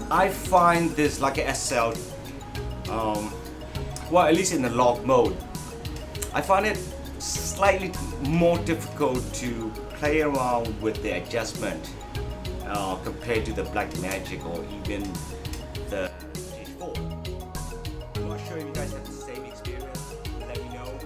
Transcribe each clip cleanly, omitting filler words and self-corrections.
I find this Leica SL, well, at least in the log mode, I find it slightly more difficult to play around with the adjustment compared to the Black Magic or even the G4. I'm not sure if you guys have the same experience. Let me know.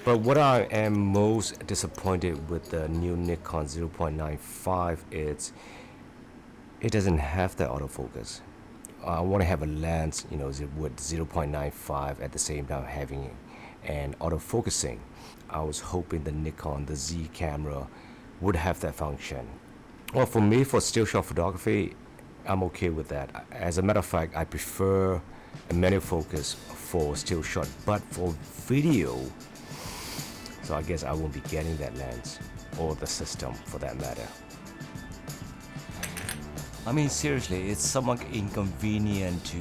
But what I am most disappointed with the new Nikon 0.95 is it doesn't have the autofocus. I want to have a lens, you know, with 0.95 at the same time having an autofocusing. I was hoping the Nikon, the Z camera would have that function. Well, for me, for still shot photography, I'm okay with that. As a matter of fact, I prefer a manual focus for still shot, but for video, so I guess I won't be getting that lens or the system for that matter. I mean, seriously, it's somewhat inconvenient to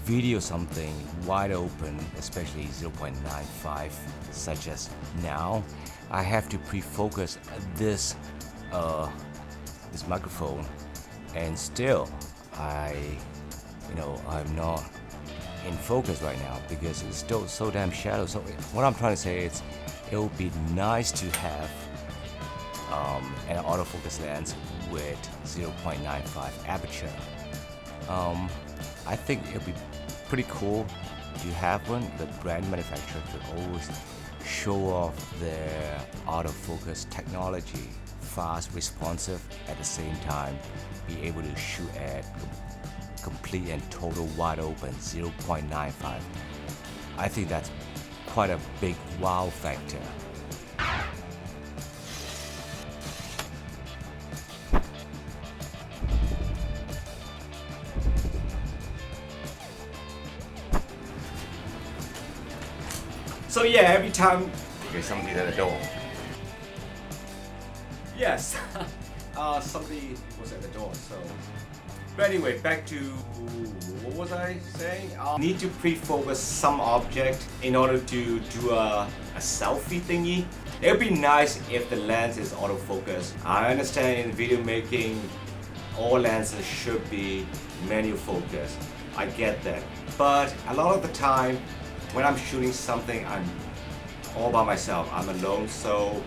video something wide open, especially 0.95, such as now. I have to pre-focus this microphone, and still I'm not in focus right now because it's still so damn shallow. So what I'm trying to say is it would be nice to have an autofocus lens with 0.95 aperture. I think it would be pretty cool to have one. The brand manufacturer could always show off their autofocus technology, fast, responsive, at the same time be able to shoot at complete and total wide open 0.95. I think that's quite a big wow factor. So yeah, every time there's somebody at the door. Yes, somebody was at the door. So. But anyway, back to what was I saying? Need to pre-focus some object in order to do a selfie thingy. It would be nice if the lens is autofocus. I understand in video making, all lenses should be manual focus. I get that. But a lot of the time, when I'm shooting something, I'm all by myself. I'm alone, so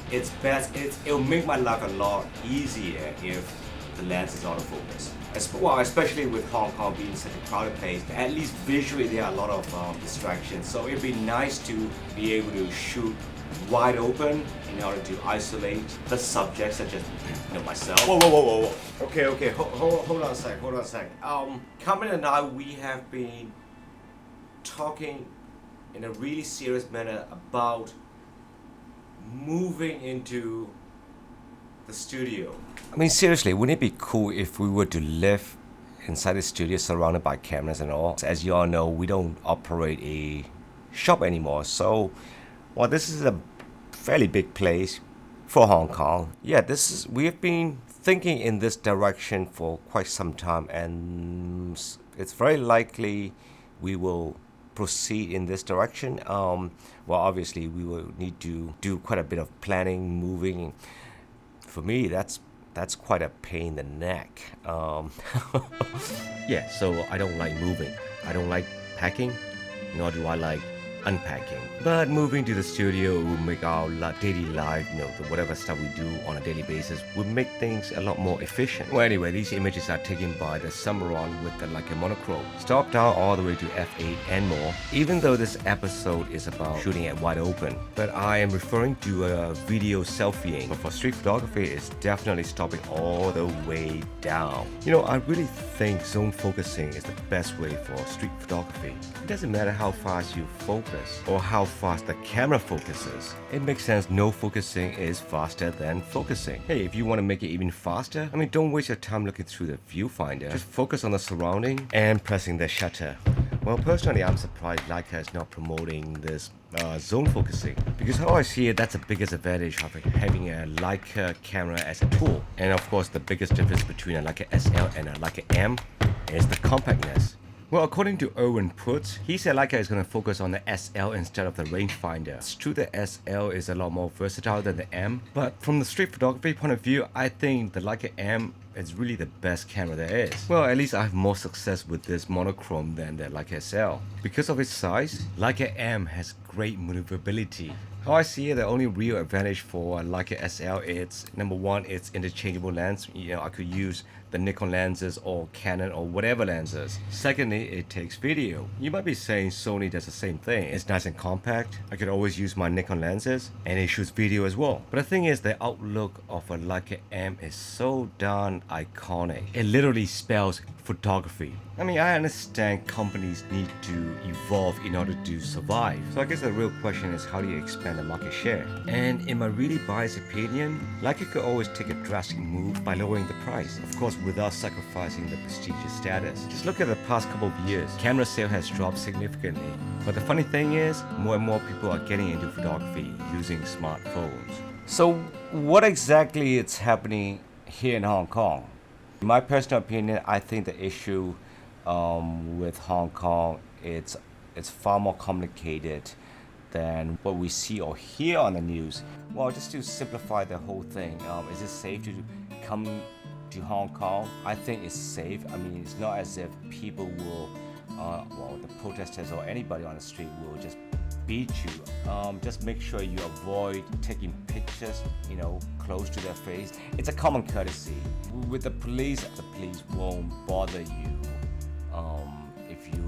it's best. It'll make my life a lot easier if the lens is autofocus. Well, especially with Hong Kong being such a crowded place, at least visually there are a lot of distractions. So it'd be nice to be able to shoot wide open in order to isolate the subject, such as myself. Whoa. Okay. Hold on a sec. Cameron and I, we have been talking in a really serious manner about moving into the studio. I mean, seriously, wouldn't it be cool if we were to live inside the studio surrounded by cameras and all? As you all know, we don't operate a shop anymore. So, well, this is a fairly big place for Hong Kong. Yeah, we have been thinking in this direction for quite some time, and it's very likely we will proceed in this direction. Well, obviously, we will need to do quite a bit of planning, moving. For me, that's quite a pain in the neck. Yeah, so I don't like moving. I don't like packing, nor do I like unpacking. But moving to the studio will make our daily life, whatever stuff we do on a daily basis, will make things a lot more efficient. Well, anyway, these images are taken by the Summeron with the Leica monochrome. Stop down all the way to f8 and more, even though this episode is about shooting at wide open. But I am referring to video selfieing. But for street photography, it's definitely stopping all the way down. I really think zone focusing is the best way for street photography. It doesn't matter how fast you focus or how fast the camera focuses. It makes sense, no focusing is faster than focusing. Hey, if you want to make it even faster, don't waste your time looking through the viewfinder. Just focus on the surrounding and pressing the shutter. Well, personally, I'm surprised Leica is not promoting this zone focusing, because how I see it, that's the biggest advantage of having a Leica camera as a tool. And of course, the biggest difference between a Leica SL and a Leica M is the compactness. Well, according to Ervin Puts, he said Leica is going to focus on the SL instead of the rangefinder. It's true that SL is a lot more versatile than the M, but from the street photography point of view, I think the Leica M is really the best camera there is. Well, at least I have more success with this monochrome than the Leica SL. Because of its size, Leica M has great maneuverability. How I see it, the only real advantage for Leica SL is, number one, it's interchangeable lens. I could use the Nikon lenses or Canon or whatever lenses. Secondly, it takes video. You might be saying Sony does the same thing. It's nice and compact. I could always use my Nikon lenses and it shoots video as well. But the thing is, the outlook of a Leica M is so darn iconic. It literally spells photography. I understand companies need to evolve in order to survive. So I guess the real question is, how do you expand the market share? And in my really biased opinion, Leica could always take a drastic move by lowering the price. Of course, without sacrificing the prestigious status. Just look at the past couple of years. Camera sale has dropped significantly. But the funny thing is, more and more people are getting into photography using smartphones. So what exactly is happening here in Hong Kong? In my personal opinion, I think the issue with Hong Kong, it's far more complicated than what we see or hear on the news. Well, just to simplify the whole thing, is it safe to come to Hong Kong? I think it's safe. It's not as if people will, the protesters or anybody on the street will just beat you. Just make sure you avoid taking pictures, close to their face. It's a common courtesy. With the police won't bother you if you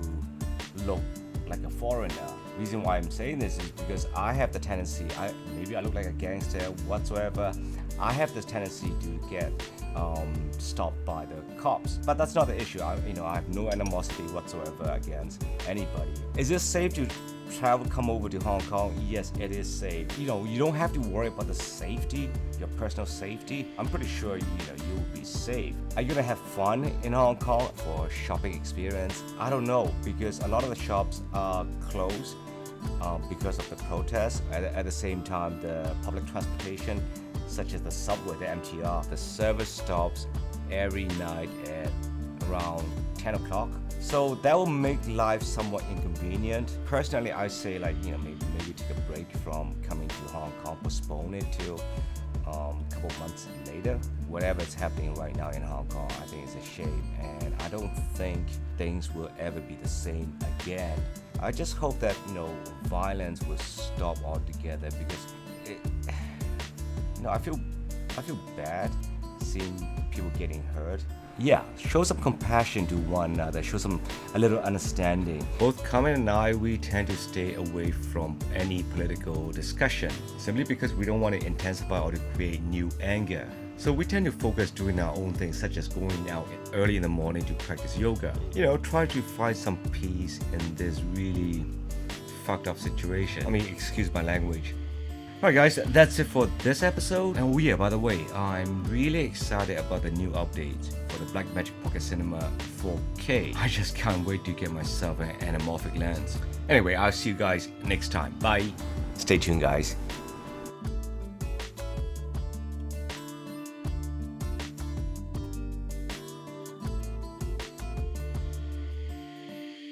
look like a foreigner. Reason why I'm saying this is because I have the tendency, maybe I look like a gangster whatsoever, I have this tendency to get stopped by the cops. But that's not the issue. I have no animosity whatsoever against anybody. Is it safe to come over to Hong Kong? Yes, it is safe. You don't have to worry about the safety, your personal safety. I'm pretty sure you'll be safe. Are you gonna have fun in Hong Kong for a shopping experience? I don't know, because a lot of the shops are closed because of the protests. At the same time, the public transportation, such as the subway, the MTR, the service stops every night at around 10 o'clock. So that will make life somewhat inconvenient. Personally, I say maybe take a break from coming to Hong Kong, postpone it till a couple months later. Whatever is happening right now in Hong Kong, I think it's a shame, and I don't think things will ever be the same again. I just hope that violence will stop altogether, because I feel bad seeing people getting hurt. Yeah, show some compassion to one another, show a little understanding. Both Carmen and I, we tend to stay away from any political discussion, simply because we don't want to intensify or to create new anger. So we tend to focus doing our own things, such as going out early in the morning to practice yoga. Try to find some peace in this really fucked up situation. Excuse my language. Alright guys, that's it for this episode. And yeah, by the way, I'm really excited about the new updates for the Blackmagic Pocket Cinema 4K. I just can't wait to get myself an anamorphic lens. Anyway, I'll see you guys next time. Bye. Stay tuned guys.